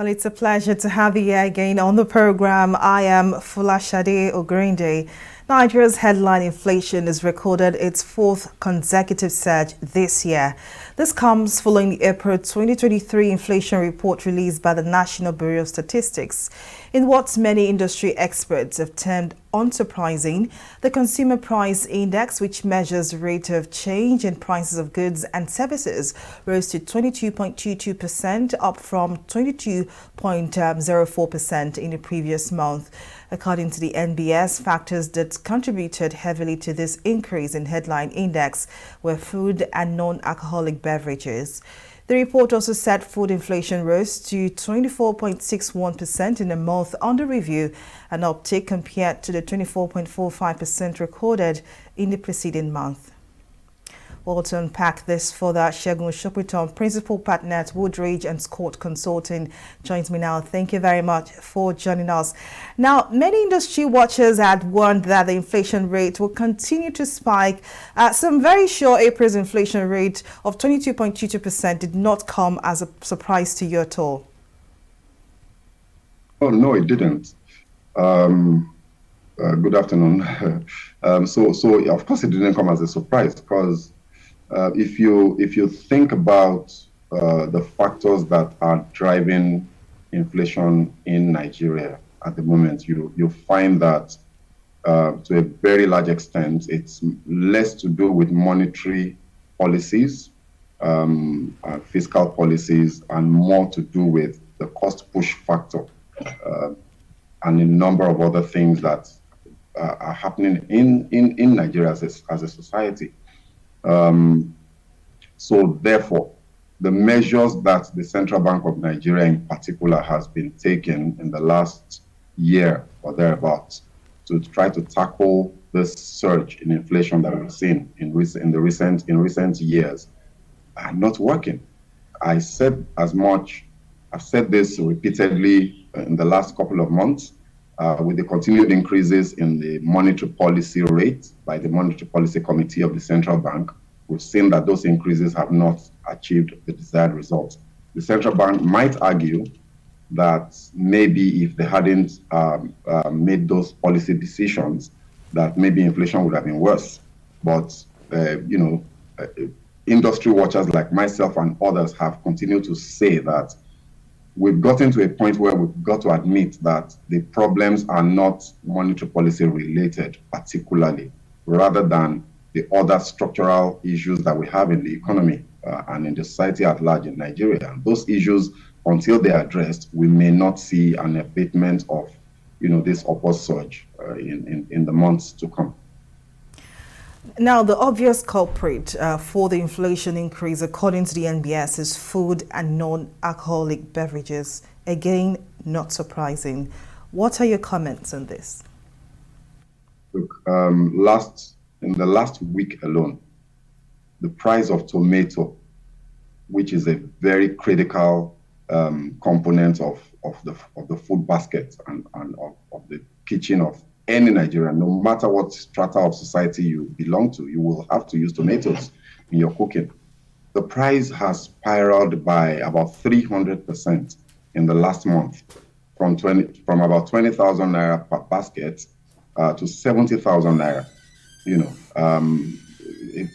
Well, it's a pleasure to have you here again on the program. I am Folashade Ogrinde. Nigeria's headline inflation has recorded its fourth consecutive surge this year. This comes following the April 2023 inflation report released by the National Bureau of Statistics. In what many industry experts have termed unsurprising, the Consumer Price Index, which measures the rate of change in prices of goods and services, rose to 22.22%, up from 22.04% in the previous month. According to the NBS, factors that contributed heavily to this increase in headline index were food and non-alcoholic beverages. The report also said food inflation rose to 24.61% in the month under review, an uptick compared to the 24.45% recorded in the preceding month. Well, to unpack this further, Segun Sopiton, Principal Partner at Woodridge and Scott Consulting, joins me now. Thank you very much for joining us. Now, many industry watchers had warned that the inflation rate will continue to spike. Some very sure April's inflation rate of 22.22% did not come as a surprise to you at all. Oh, no, it didn't. Good afternoon. So of course it didn't come as a surprise, because if you think about the factors that are driving inflation in Nigeria at the moment, you find that to a very large extent it's less to do with monetary policies, fiscal policies, and more to do with the cost push factor and a number of other things that are happening in Nigeria as a society. So therefore, the measures that the Central Bank of Nigeria in particular has been taking in the last year or thereabouts to try to tackle this surge in inflation that we've seen in recent years are not working. I said as much. I've said this repeatedly in the last couple of months. With the continued increases in the monetary policy rate by the Monetary Policy Committee of the Central Bank, we've seen that those increases have not achieved the desired results. The Central Bank might argue that maybe if they hadn't made those policy decisions, that maybe inflation would have been worse. But, industry watchers like myself and others have continued to say that we've gotten to a point where we've got to admit that the problems are not monetary policy related particularly, rather than the other structural issues that we have in the economy and in the society at large in Nigeria. And those issues, until they are addressed, we may not see an abatement of this upward surge in the months to come. Now, the obvious culprit for the inflation increase, according to the NBS, is food and non-alcoholic beverages. Again, not surprising. What are your comments on this? Look, in the last week alone, the price of tomato, which is a very critical component of the food basket and of the kitchen of any Nigerian, no matter what strata of society you belong to, you will have to use tomatoes in your cooking. The price has spiraled by about 300% in the last month, from about 20,000 naira per basket to 70,000 naira.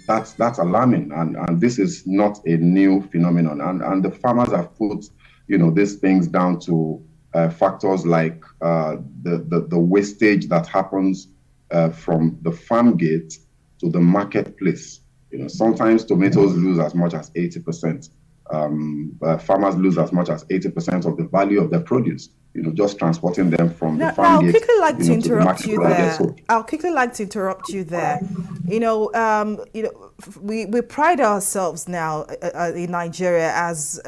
That's alarming, and this is not a new phenomenon. And the farmers have put these things down to factors like the wastage that happens from the farm gate to the marketplace. Sometimes tomatoes lose as much as 80%. Farmers lose as much as 80% of the value of their produce. just transporting them from the farm gate. I'll quickly like to interrupt you there. I'll quickly like to interrupt you there. We pride ourselves now in Nigeria as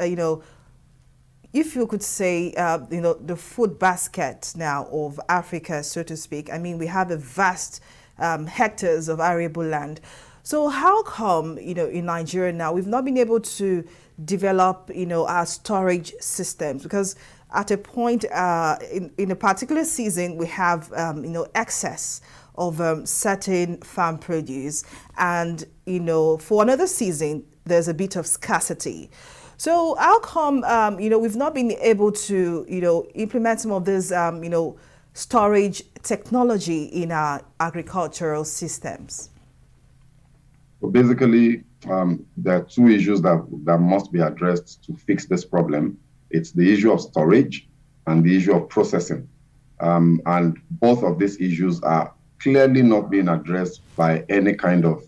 if you could say, the food basket now of Africa, so to speak. I mean, we have a vast hectares of arable land. So how come, in Nigeria now, we've not been able to develop, our storage systems? Because at a point in a particular season, we have, excess of certain farm produce. And, for another season, there's a bit of scarcity. So how come, we've not been able to, implement some of this, storage technology in our agricultural systems? So basically, there are two issues that must be addressed to fix this problem. It's the issue of storage and the issue of processing. And both of these issues are clearly not being addressed by any kind of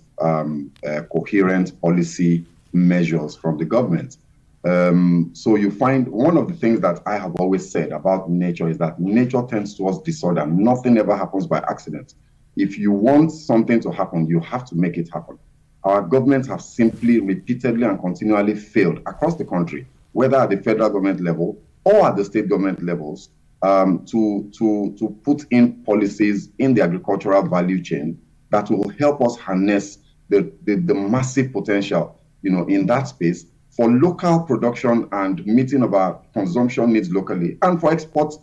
coherent policy measures from the government. So you find one of the things that I have always said about nature is that nature tends towards disorder. Nothing ever happens by accident. If you want something to happen, you have to make it happen. Our governments have simply repeatedly and continually failed across the country, whether at the federal government level or at the state government levels, to put in policies in the agricultural value chain that will help us harness the massive potential, in that space for local production and meeting of our consumption needs locally and for export,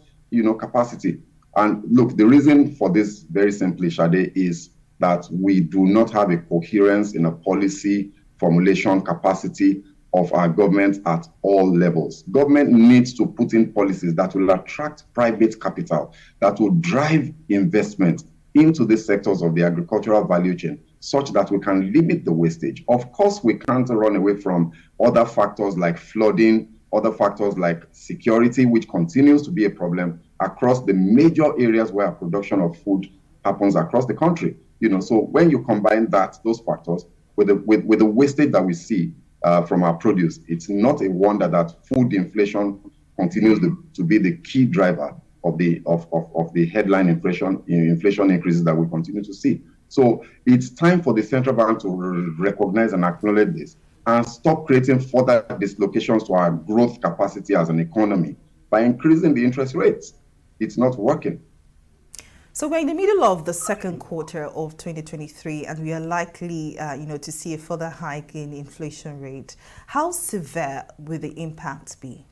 capacity. And look, the reason for this, very simply, Shade, is that we do not have a coherence in a policy formulation capacity of our government at all levels. Government needs to put in policies that will attract private capital, that will drive investment into the sectors of the agricultural value chain, such that we can limit the wastage. Of course, we can't run away from other factors like flooding, other factors like security, which continues to be a problem across the major areas where production of food happens across the country. So when you combine those factors with the wastage that we see from our produce, it's not a wonder that food inflation continues to be the key driver of the headline inflation increases that we continue to see. So it's time for the central bank to recognize and acknowledge this and stop creating further dislocations to our growth capacity as an economy by increasing the interest rates. It's not working. So we're in the middle of the second quarter of 2023, and we are likely, to see a further hike in inflation rate. How severe will the impact be?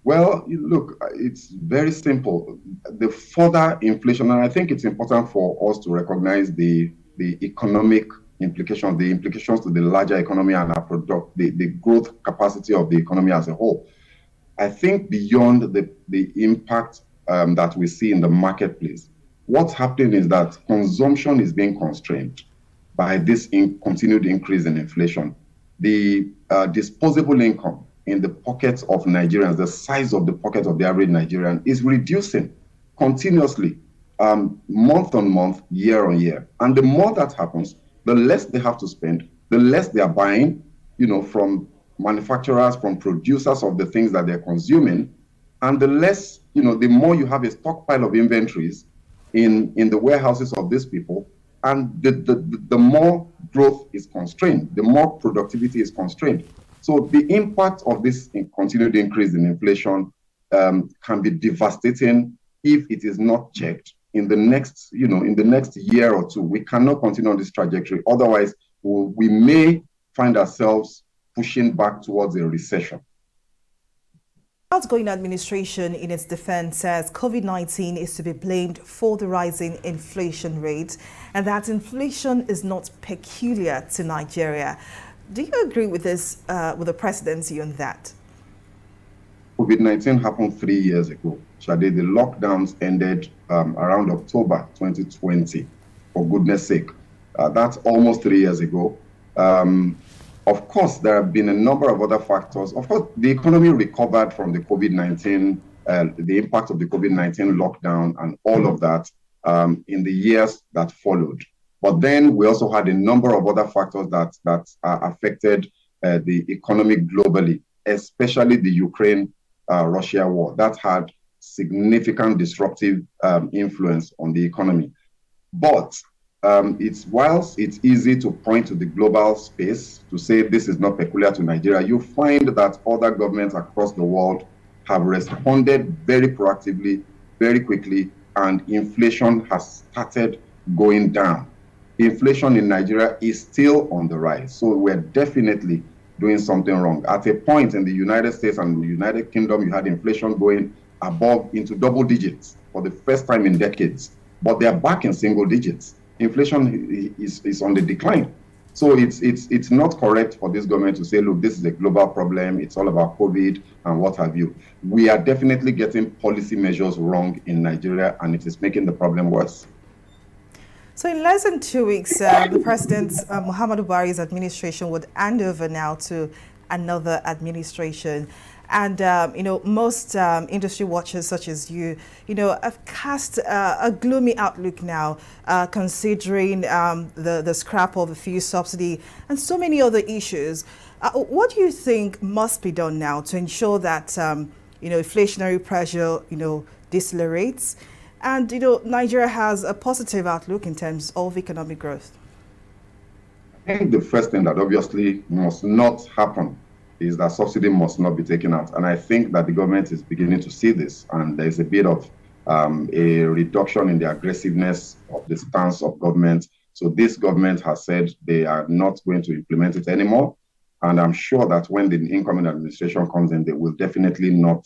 Well, look, it's very simple. The further inflation, and I think it's important for us to recognize the economic implications, the implications to the larger economy and our the growth capacity of the economy as a whole. I think beyond the impact that we see in the marketplace, what's happening is that consumption is being constrained by this continued increase in inflation. The disposable income in the pockets of Nigerians, the size of the pocket of the average Nigerian is reducing continuously, month on month, year on year. And the more that happens, the less they have to spend, the less they are buying, from manufacturers, from producers of the things that they're consuming, and the less, the more you have a stockpile of inventories in the warehouses of these people, and the more growth is constrained, the more productivity is constrained. So the impact of this continued increase in inflation can be devastating if it is not checked in the next year or two. We cannot continue on this trajectory. Otherwise, we may find ourselves pushing back towards a recession. The outgoing administration, in its defense, says COVID-19 is to be blamed for the rising inflation rate and that inflation is not peculiar to Nigeria. Do you agree with this, with the presidency on that? COVID-19 happened 3 years ago. Shade, the lockdowns ended around October 2020, for goodness sake. That's almost 3 years ago. Of course, there have been a number of other factors. Of course, the economy recovered from the COVID-19, the impact of the COVID-19 lockdown and all of that in the years that followed. But then we also had a number of other factors that affected the economy globally, especially the Ukraine-Russia war. That had significant disruptive influence on the economy. But whilst it's easy to point to the global space to say this is not peculiar to Nigeria, you find that other governments across the world have responded very proactively, very quickly, and inflation has started going down. Inflation in Nigeria is still on the rise. So we're definitely doing something wrong. At a point in the United States and the United Kingdom, you had inflation going above into double digits for the first time in decades, but they're back in single digits. Inflation is on the decline. So it's not correct for this government to say, look, this is a global problem. It's all about COVID and what have you. We are definitely getting policy measures wrong in Nigeria, and it is making the problem worse. So in less than 2 weeks, the President Muhammadu Buhari's administration would hand over now to another administration. And, most industry watchers such as you, have cast a gloomy outlook now, considering the scrap of the fuel subsidy and so many other issues. What do you think must be done now to ensure that, inflationary pressure, decelerates? And, Nigeria has a positive outlook in terms of economic growth? I think the first thing that obviously must not happen is that subsidy must not be taken out. And I think that the government is beginning to see this. And there's a bit of a reduction in the aggressiveness of the stance of government. So this government has said they are not going to implement it anymore. And I'm sure that when the incoming administration comes in, they will definitely not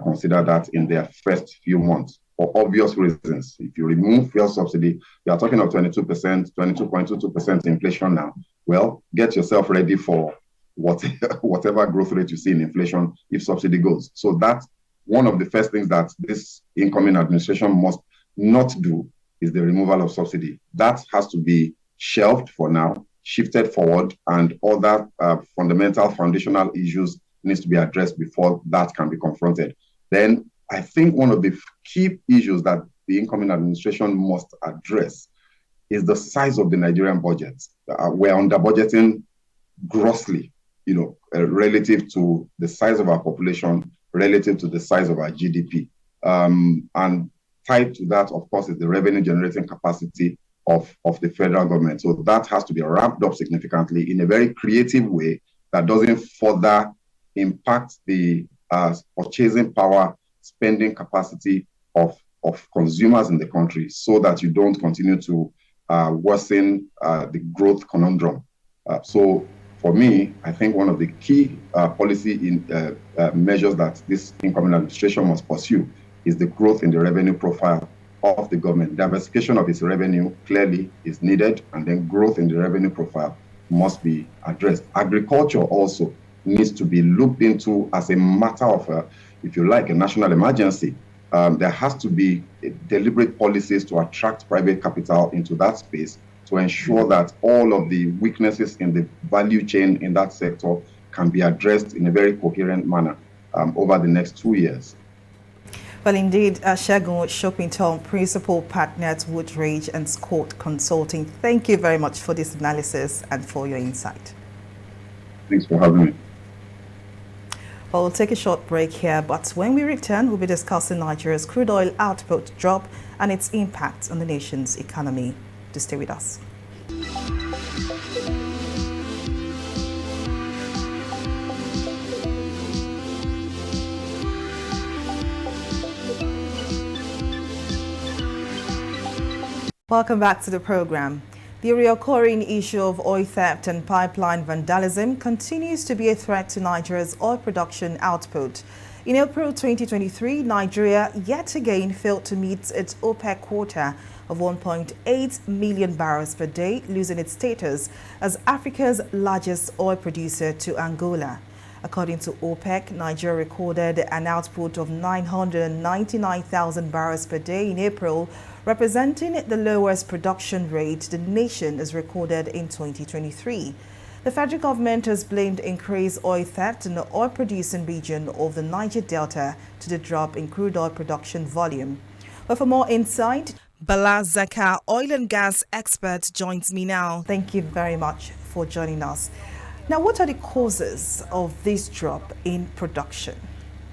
consider that in their first few months, for obvious reasons. If you remove fuel subsidy, you are talking of 22%, 22.22% inflation now. Well, get yourself ready for whatever growth rate you see in inflation if subsidy goes. So that's one of the first things that this incoming administration must not do, is the removal of subsidy. That has to be shelved for now, shifted forward, and other fundamental foundational issues needs to be addressed before that can be confronted. Then I think one of the key issues that the incoming administration must address is the size of the Nigerian budget. We're under budgeting grossly, relative to the size of our population, relative to the size of our GDP. And tied to that, of course, is the revenue generating capacity of the federal government. So that has to be ramped up significantly in a very creative way that doesn't further impact the purchasing power, spending capacity of consumers in the country, so that you don't continue to worsen the growth conundrum. So for me, I think one of the key policy measures that this incoming administration must pursue is the growth in the revenue profile of the government. Diversification of its revenue clearly is needed, and then growth in the revenue profile must be addressed. Agriculture also needs to be looked into as a matter of, if you like, a national emergency. There has to be deliberate policies to attract private capital into that space, to ensure that all of the weaknesses in the value chain in that sector can be addressed in a very coherent manner over the next 2 years. Well, indeed, Segun Shopinton, Principal Partner at Woodridge and Scott Consulting, thank you very much for this analysis and for your insight. Thanks for having me. Well, we'll take a short break here, but when we return, we'll be discussing Nigeria's crude oil output drop and its impact on the nation's economy. To stay with us. Welcome back to the program. The reoccurring issue of oil theft and pipeline vandalism continues to be a threat to Nigeria's oil production output. In April 2023, Nigeria yet again failed to meet its OPEC quota of 1.8 million barrels per day, losing its status as Africa's largest oil producer to Angola. According to OPEC, Nigeria recorded an output of 999,000 barrels per day in April, representing the lowest production rate the nation has recorded in 2023. The federal government has blamed increased oil theft in the oil-producing region of the Niger Delta to the drop in crude oil production volume. But for more insight, Bala Zakka, oil and gas expert, joins me now. Thank you very much for joining us. Now, what are the causes of this drop in production?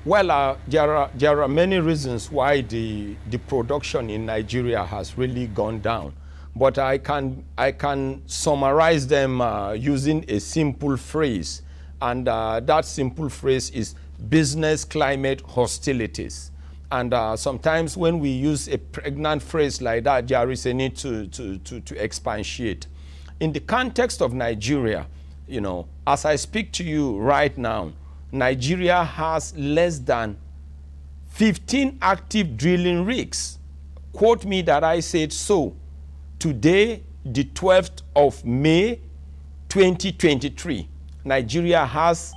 Well, there are many reasons why the production in Nigeria has really gone down. But I can summarize them using a simple phrase. And that simple phrase is business climate hostilities. And sometimes when we use a pregnant phrase like that, there is a need to expatiate. In the context of Nigeria, as I speak to you right now, Nigeria has less than 15 active drilling rigs. Quote me that I said so. Today, the 12th of May, 2023, Nigeria has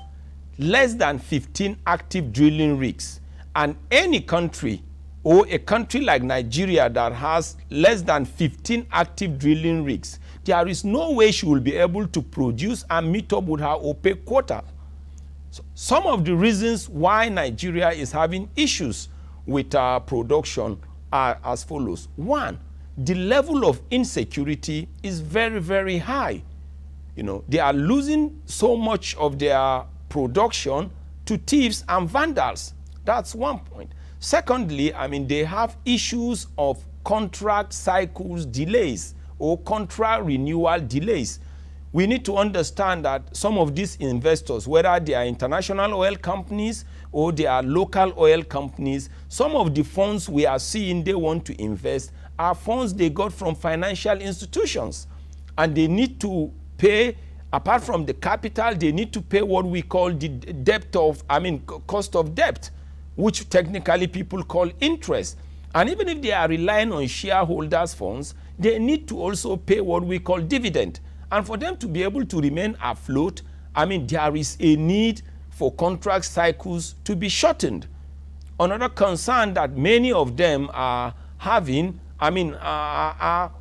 less than 15 active drilling rigs. And any country, or a country like Nigeria that has less than 15 active drilling rigs, there is no way she will be able to produce and meet up with her OPEC quota. So some of the reasons why Nigeria is having issues with our production are as follows. One, the level of insecurity is very, very high. You know, they are losing so much of their production to thieves and vandals. That's one point. Secondly, I mean, they have issues of contract cycles delays or contract renewal delays. We need to understand that some of these investors, whether they are international oil companies or they are local oil companies, some of the funds we are seeing they want to invest are funds they got from financial institutions. And they need to pay, apart from the capital, they need to pay what we call the cost of debt, which technically people call interest. And even if they are relying on shareholders' funds, they need to also pay what we call dividend. And for them to be able to remain afloat, I mean, there is a need for contract cycles to be shortened. Another concern that many of them are having, are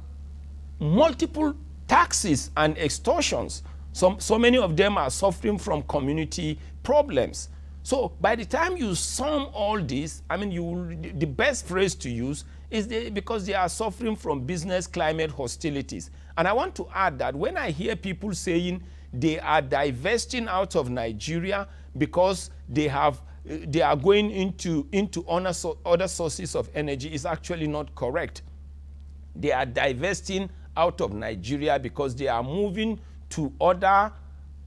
multiple taxes and extortions. So many of them are suffering from community problems. So by the time you sum all this, I mean, the best phrase to use is because they are suffering from business climate hostilities. And I want to add that when I hear people saying they are divesting out of Nigeria because they are going into other sources of energy, is actually not correct. They are divesting out of Nigeria because they are moving to other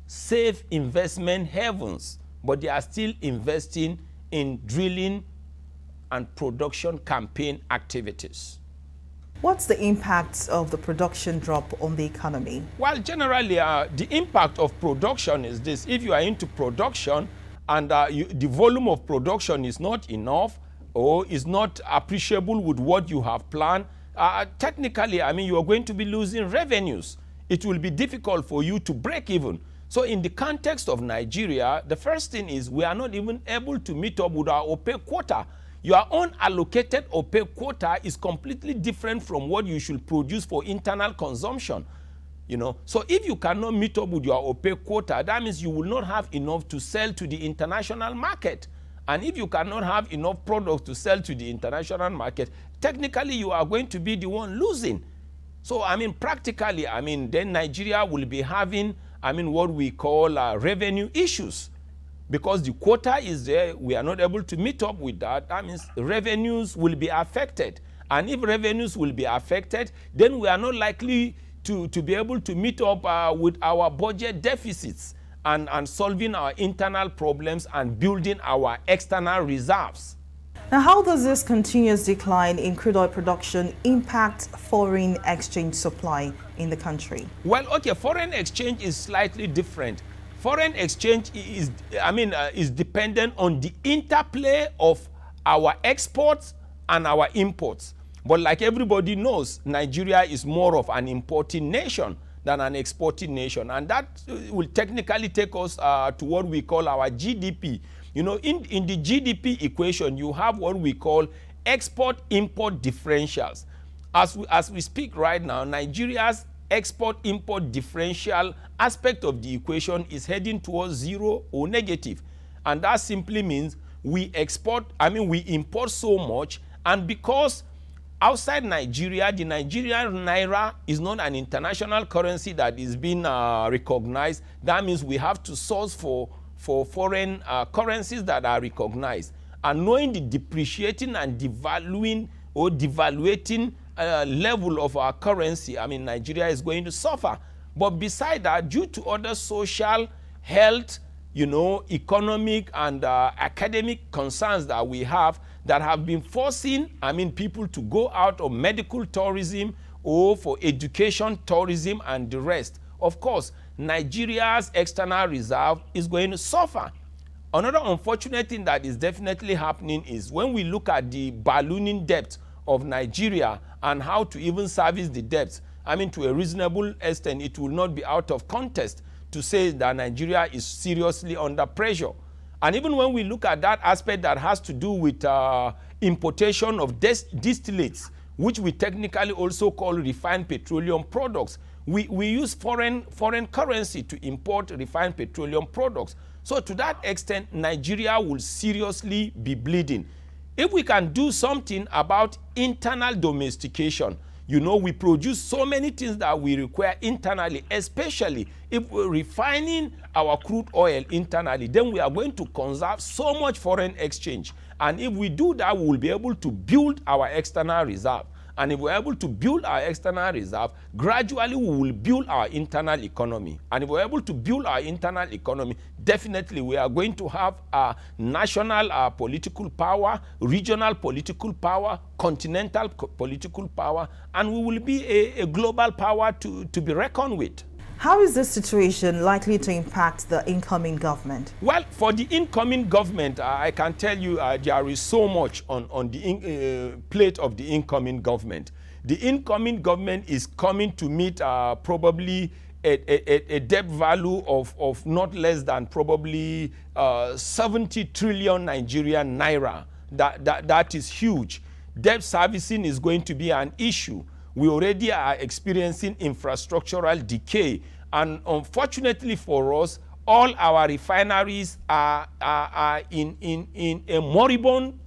safe investment havens, but they are still investing in drilling and production campaign activities. What's the impact of the production drop on the economy? Well, generally, the impact of production is this. If you are into production and the volume of production is not enough or is not appreciable with what you have planned, technically, I mean, you are going to be losing revenues. It will be difficult for you to break even. So in the context of Nigeria, the first thing is we are not even able to meet up with our OPEC quota. Your unallocated OPEC quota is completely different from what you should produce for internal consumption. You know, so if you cannot meet up with your OPEC quota, that means you will not have enough to sell to the international market. And if you cannot have enough products to sell to the international market, technically you are going to be the one losing. So, I mean, practically, I mean, then Nigeria will be having, what we call revenue issues. Because the quota is there, we are not able to meet up with that. That means revenues will be affected. And if revenues will be affected, then we are not likely to be able to meet up with our budget deficits and solving our internal problems and building our external reserves. Now, how does this continuous decline in crude oil production impact foreign exchange supply in the country? Well, okay, foreign exchange is slightly different. Foreign exchange is dependent on the interplay of our exports and our imports. But like everybody knows, Nigeria is more of an importing nation than an exporting nation. And that will technically take us to what we call our GDP. You know, in the GDP equation, you have what we call export-import differentials. As we speak right now, Nigeria's export-import differential aspect of the equation is heading towards zero or negative. And that simply means we import so much, and because outside Nigeria, the Nigerian naira is not an international currency that is being recognized, that means we have to source for foreign currencies that are recognized. And knowing the depreciating and devaluing or devaluating level of our currency, Nigeria is going to suffer. But beside that, due to other social, health, economic and academic concerns that we have that have been forcing, people to go out of medical tourism or for education tourism and the rest. Of course, Nigeria's external reserve is going to suffer. Another unfortunate thing that is definitely happening is when we look at the ballooning debt of Nigeria and how to even service the debts, I mean, to a reasonable extent, it will not be out of context to say that Nigeria is seriously under pressure. And even when we look at that aspect that has to do with importation of distillates, which we technically also call refined petroleum products, we use foreign currency to import refined petroleum products. So to that extent, Nigeria will seriously be bleeding. If we can do something about internal domestication, you know, we produce so many things that we require internally, especially if we're refining our crude oil internally, then we are going to conserve so much foreign exchange. And if we do that, we will be able to build our external reserve. And if we're able to build our external reserve, gradually we will build our internal economy. And if we're able to build our internal economy, definitely we are going to have a national political power, regional political power, continental political power, and we will be a global power to be reckoned with. How is this situation likely to impact the incoming government? Well, for the incoming government, I can tell you there is so much on the plate of the incoming government. The incoming government is coming to meet probably a debt value of not less than probably 70 trillion Nigerian naira. That is huge. Debt servicing is going to be an issue. We already are experiencing infrastructural decay, and unfortunately for us, all our refineries are in a moribund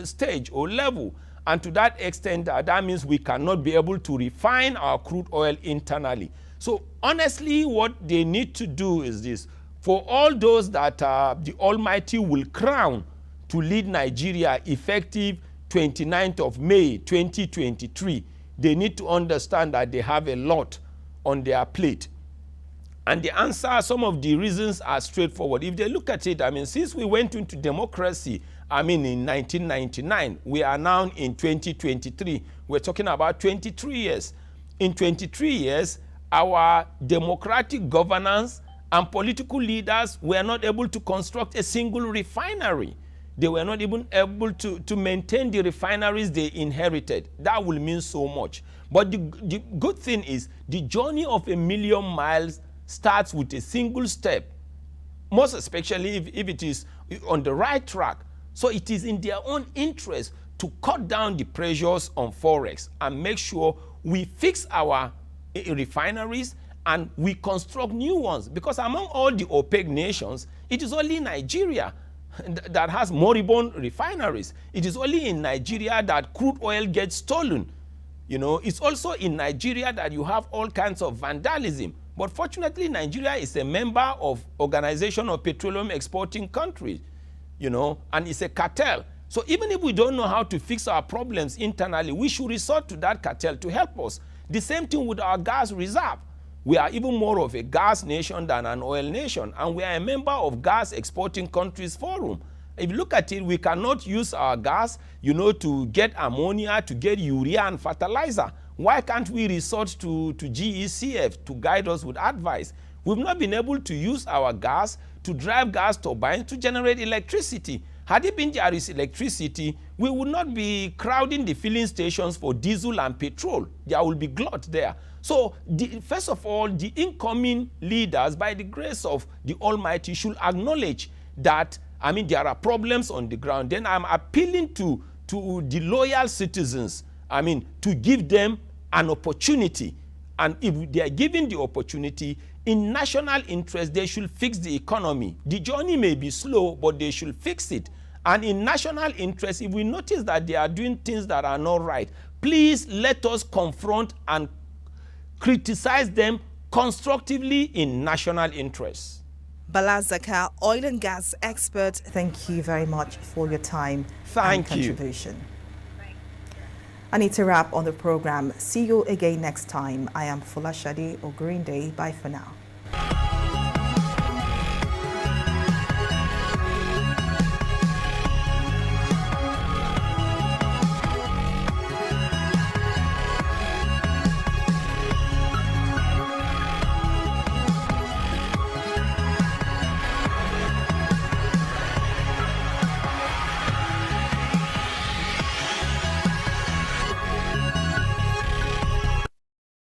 stage or level. And to that extent, that means we cannot be able to refine our crude oil internally. So honestly, what they need to do is this. For all those that the Almighty will crown to lead Nigeria effective 29th of May 2023, they need to understand that they have a lot on their plate. And the answer, some of the reasons are straightforward. If they look at it, I mean, since we went into democracy, I mean, in 1999, we are now in 2023. We're talking about 23 years. In 23 years, our democratic governance and political leaders were not able to construct a single refinery. They were not even able to maintain the refineries they inherited. That will mean so much. But the good thing is the journey of a million miles starts with a single step, most especially if it is on the right track. So it is in their own interest to cut down the pressures on Forex and make sure we fix our refineries and we construct new ones. Because among all the OPEC nations, it is only Nigeria that has moribund refineries. It is only in Nigeria that crude oil gets stolen. You know, it's also in Nigeria that you have all kinds of vandalism. But fortunately, Nigeria is a member of Organization of Petroleum Exporting Countries, you know, and it's a cartel. So even if we don't know how to fix our problems internally, we should resort to that cartel to help us. The same thing with our gas reserve. We are even more of a gas nation than an oil nation, and we are a member of Gas Exporting Countries Forum. If you look at it, we cannot use our gas, you know, to get ammonia, to get urea and fertilizer. Why can't we resort to GECF to guide us with advice? We've not been able to use our gas to drive gas turbines to generate electricity. Had it been there is electricity, we would not be crowding the filling stations for diesel and petrol. There will be glut there. So first of all, the incoming leaders, by the grace of the Almighty, should acknowledge that, I mean, there are problems on the ground. Then I'm appealing to the loyal citizens, I mean, to give them an opportunity. And if they are given the opportunity, in national interest, they should fix the economy. The journey may be slow, but they should fix it. And in national interest, if we notice that they are doing things that are not right, please let us confront and criticize them constructively in national interest. Bala Zakka, oil and gas expert, thank you very much for your time and contribution. I need to wrap on the program. See you again next time. I am Folashade Ogrinde. Bye for now.